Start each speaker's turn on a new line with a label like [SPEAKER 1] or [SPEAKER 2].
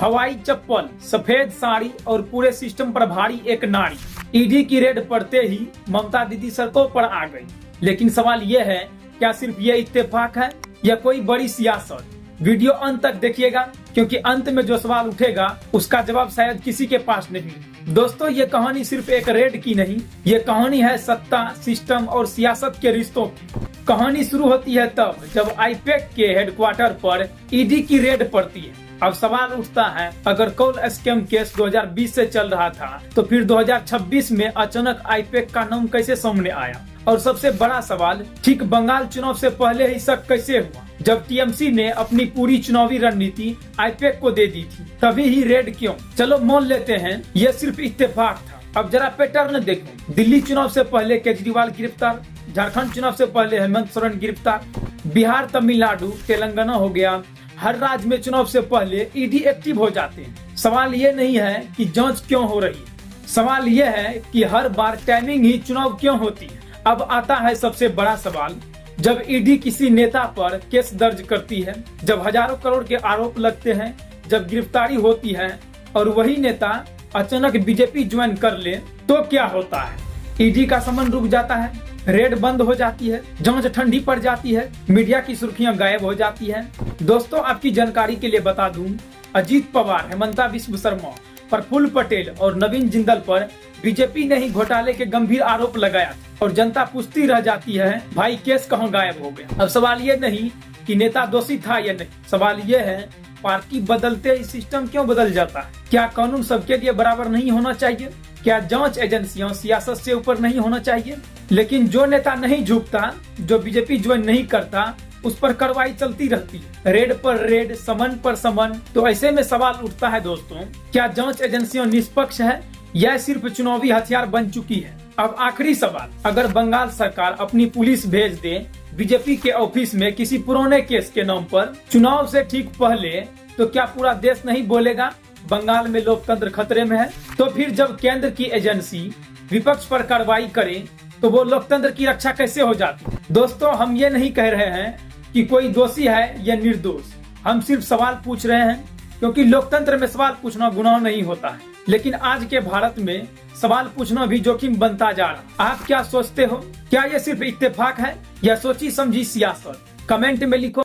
[SPEAKER 1] हवाई चप्पल, सफेद साड़ी और पूरे सिस्टम पर भारी एक नारी। ईडी की रेड पड़ते ही ममता दीदी सड़कों पर आ गई। लेकिन सवाल ये है, क्या सिर्फ ये इत्तेफाक है या कोई बड़ी सियासत? वीडियो अंत तक देखिएगा, क्योंकि अंत में जो सवाल उठेगा उसका जवाब शायद किसी के पास नहीं। दोस्तों, ये कहानी सिर्फ एक रेड की नहीं, ये कहानी है सत्ता, सिस्टम और सियासत के रिश्तों की। कहानी शुरू होती है तब जब आईपैक के हेडक्वार्टर पर ईडी की रेड पड़ती है। अब सवाल उठता है, अगर कॉल स्कैम केस 2020 से चल रहा था तो फिर 2026 में अचानक आईपैक का नाम कैसे सामने आया? और सबसे बड़ा सवाल, ठीक बंगाल चुनाव से पहले ही शक कैसे हुआ? जब टीएमसी ने अपनी पूरी चुनावी रणनीति आईपैक को दे दी थी, तभी ही रेड क्यों? चलो मान लेते हैं ये सिर्फ इत्तेफाक था। अब जरा पैटर्न देखो। दिल्ली चुनाव से पहले केजरीवाल गिरफ्तार, झारखंड चुनाव से पहले हेमंत सोरेन गिरफ्तार, बिहार, तमिलनाडु, तेलंगाना हो गया, हर राज्य में चुनाव से पहले ईडी एक्टिव हो जाते हैं। सवाल ये नहीं है कि जांच क्यों हो रही है, सवाल ये है कि हर बार टाइमिंग ही चुनाव क्यों होती है। अब आता है सबसे बड़ा सवाल, जब ईडी किसी नेता पर केस दर्ज करती है, जब हजारों करोड़ के आरोप लगते हैं, जब गिरफ्तारी होती है और वही नेता अचानक बीजेपी ज्वाइन कर ले, तो क्या होता है? ईडी का समन रुक जाता है, रेड बंद हो जाती है, जांच ठंडी पड़ जाती है, मीडिया की सुर्खियां गायब हो जाती है। दोस्तों, आपकी जानकारी के लिए बता दूं, अजीत पवार, हेमंता बिस्व शर्मा, प्रफुल्ल पटेल और नवीन जिंदल पर बीजेपी ने ही घोटाले के गंभीर आरोप लगाया और जनता पूछती रह जाती है, भाई केस कहां गायब हो गया? अब सवाल ये नहीं कि नेता दोषी था या नहीं, सवाल ये है पार्टी बदलते ही सिस्टम क्यों बदल जाता है? क्या कानून सबके लिए बराबर नहीं होना चाहिए? क्या जांच एजेंसियां सियासत से ऊपर नहीं होना चाहिए? लेकिन जो नेता नहीं झुकता, जो बीजेपी ज्वाइन नहीं करता, उस पर कार्रवाई चलती रहती है, रेड पर रेड, समन पर समन। तो ऐसे में सवाल उठता है दोस्तों, क्या जांच एजेंसियां निष्पक्ष है या सिर्फ चुनावी हथियार बन चुकी है? अब आखिरी सवाल, अगर बंगाल सरकार अपनी पुलिस भेज दे बीजेपी के ऑफिस में किसी पुराने केस के नाम पर चुनाव से ठीक पहले, तो क्या पूरा देश नहीं बोलेगा बंगाल में लोकतंत्र खतरे में है? तो फिर जब केंद्र की एजेंसी विपक्ष पर कार्रवाई करे, तो वो लोकतंत्र की रक्षा कैसे हो जाती? दोस्तों, हम ये नहीं कह रहे हैं कि कोई दोषी है या निर्दोष, हम सिर्फ सवाल पूछ रहे हैं, क्योंकि लोकतंत्र में सवाल पूछना गुनाह नहीं होता है। लेकिन आज के भारत में सवाल पूछना भी जोखिम बनता जा रहा। आप क्या सोचते हो? क्या ये सिर्फ इत्तेफाक है या सोची समझी सियासत? कमेंट में लिखो।